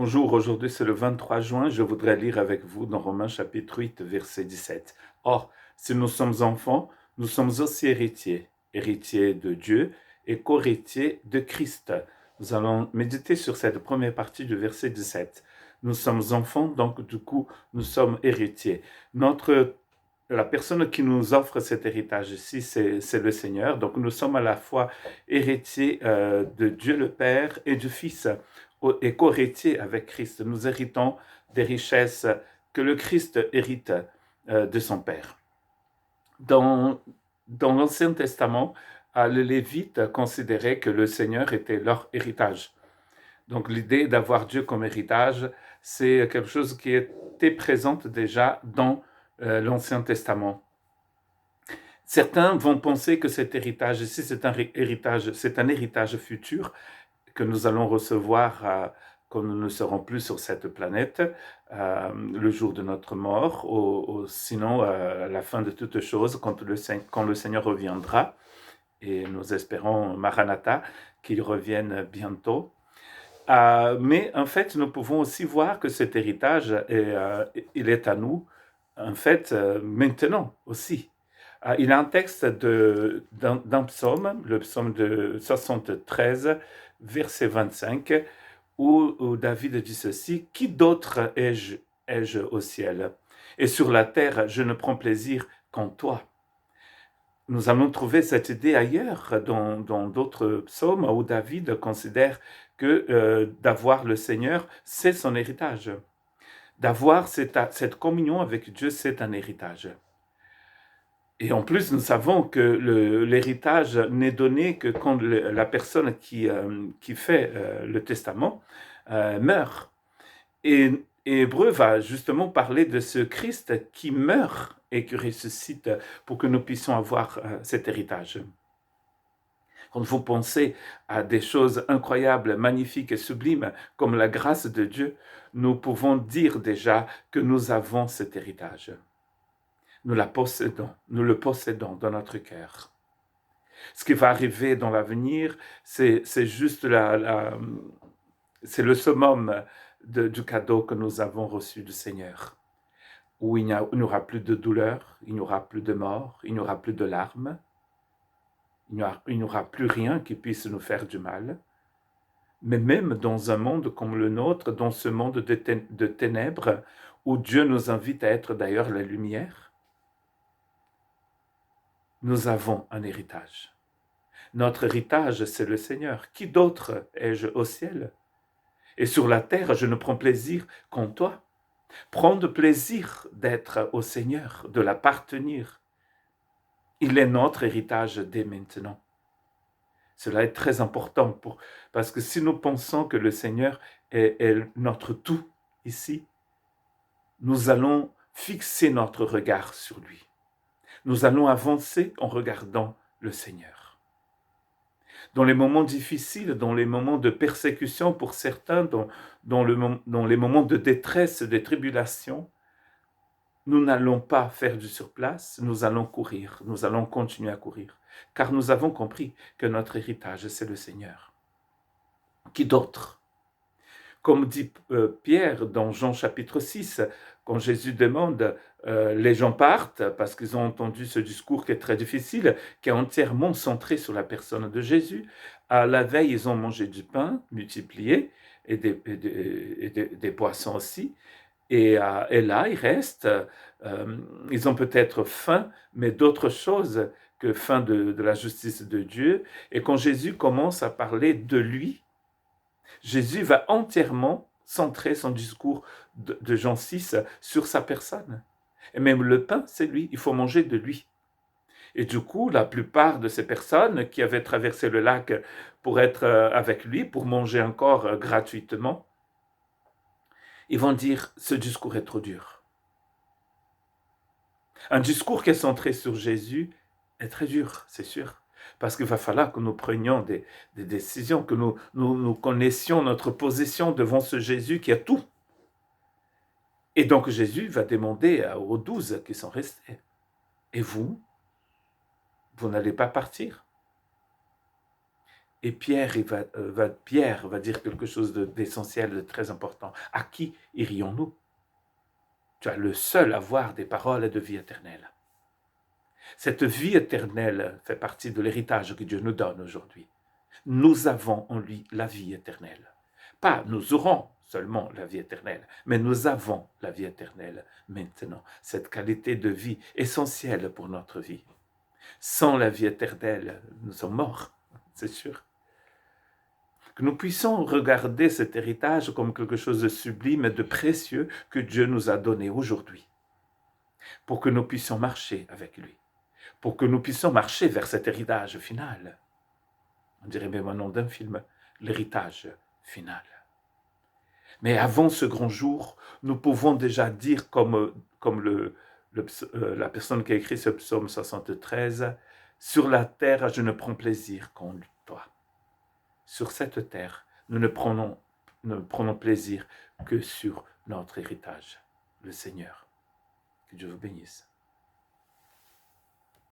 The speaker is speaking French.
Bonjour, aujourd'hui c'est le 23 juin, je voudrais lire avec vous dans Romains chapitre 8, verset 17. Or, si nous sommes enfants, nous sommes aussi héritiers, héritiers de Dieu et co-héritiers de Christ. Nous allons méditer sur cette première partie du verset 17. Nous sommes enfants, donc du coup, nous sommes héritiers. La personne qui nous offre cet héritage ici, c'est le Seigneur. Donc nous sommes à la fois héritiers de Dieu le Père et du Fils et co-héritiers avec Christ. Nous héritons des richesses que le Christ hérite de son Père. Dans l'Ancien Testament, les Lévites considéraient que le Seigneur était leur héritage. Donc l'idée d'avoir Dieu comme héritage, c'est quelque chose qui était présente déjà dans l'Ancien Testament. Certains vont penser que cet héritage ici, c'est un héritage futur que nous allons recevoir quand nous ne serons plus sur cette planète, le jour de notre mort, ou sinon à la fin de toutes choses, quand le Seigneur reviendra, et nous espérons, Maranatha, qu'il revienne bientôt. Mais en fait, nous pouvons aussi voir que cet héritage, il est à nous, en fait, maintenant aussi. Il y a un texte d'un psaume, le psaume de 73, verset 25, où David dit ceci: « Qui d'autre ai-je au ciel? Et sur la terre, je ne prends plaisir qu'en toi. » Nous allons trouver cette idée ailleurs, dans d'autres psaumes, où David considère que d'avoir le Seigneur, c'est son héritage. D'avoir cette communion avec Dieu, c'est un héritage. Et en plus, nous savons que l'héritage n'est donné que quand la personne qui fait le testament meurt. Et Hébreu va justement parler de ce Christ qui meurt et qui ressuscite pour que nous puissions avoir cet héritage. Quand vous pensez à des choses incroyables, magnifiques et sublimes comme la grâce de Dieu, nous pouvons dire déjà que nous avons cet héritage. Nous le possédons dans notre cœur. Ce qui va arriver dans l'avenir, c'est juste c'est le summum du cadeau que nous avons reçu du Seigneur, où il n'y aura plus de douleur, il n'y aura plus de mort, il n'y aura plus de larmes, il n'y aura plus rien qui puisse nous faire du mal. Mais même dans un monde comme le nôtre, dans ce monde de ténèbres, où Dieu nous invite à être d'ailleurs la lumière, nous avons un héritage. Notre héritage, c'est le Seigneur. Qui d'autre ai-je au ciel? Et sur la terre, je ne prends plaisir qu'en toi. Prendre plaisir d'être au Seigneur, de l'appartenir. Il est notre héritage dès maintenant. Cela est très important parce que si nous pensons que le Seigneur est notre tout ici, nous allons fixer notre regard sur lui. Nous allons avancer en regardant le Seigneur. Dans les moments difficiles, dans les moments de persécution pour certains, dans les moments de détresse, de tribulation, nous n'allons pas faire du surplace, nous allons courir, nous allons continuer à courir, car nous avons compris que notre héritage, c'est le Seigneur. Qui d'autre? Comme dit Pierre dans Jean chapitre 6, quand Jésus demande, les gens partent parce qu'ils ont entendu ce discours qui est très difficile, qui est entièrement centré sur la personne de Jésus. À la veille, ils ont mangé du pain multiplié et des poissons aussi. Et là, ils restent, ils ont peut-être faim, mais d'autres choses que faim de la justice de Dieu. Et quand Jésus commence à parler de lui, Jésus va entièrement centrer son discours de Jean 6 sur sa personne. Et même le pain, c'est lui, il faut manger de lui. Et du coup, la plupart de ces personnes qui avaient traversé le lac pour être avec lui, pour manger encore gratuitement, ils vont dire, ce discours est trop dur. Un discours qui est centré sur Jésus est très dur, c'est sûr. Parce qu'il va falloir que nous prenions des décisions, que nous connaissions notre position devant ce Jésus qui a tout. Et donc Jésus va demander aux 12 qui sont restés, et vous n'allez pas partir? Et Pierre, Pierre va dire quelque chose d'essentiel, de très important. À qui irions-nous? Tu as le seul à avoir des paroles de vie éternelle. Cette vie éternelle fait partie de l'héritage que Dieu nous donne aujourd'hui. Nous avons en lui la vie éternelle. Pas nous aurons seulement la vie éternelle, mais nous avons la vie éternelle maintenant. Cette qualité de vie essentielle pour notre vie. Sans la vie éternelle, nous sommes morts, c'est sûr. Que nous puissions regarder cet héritage comme quelque chose de sublime et de précieux que Dieu nous a donné aujourd'hui, pour que nous puissions marcher avec lui, pour que nous puissions marcher vers cet héritage final. On dirait même un nom d'un film, l'héritage final. Mais avant ce grand jour, nous pouvons déjà dire, comme la personne qui a écrit ce psaume 73, sur la terre, je ne prends plaisir qu'en toi. Sur cette terre, nous ne prenons plaisir que sur notre héritage, le Seigneur. Que Dieu vous bénisse.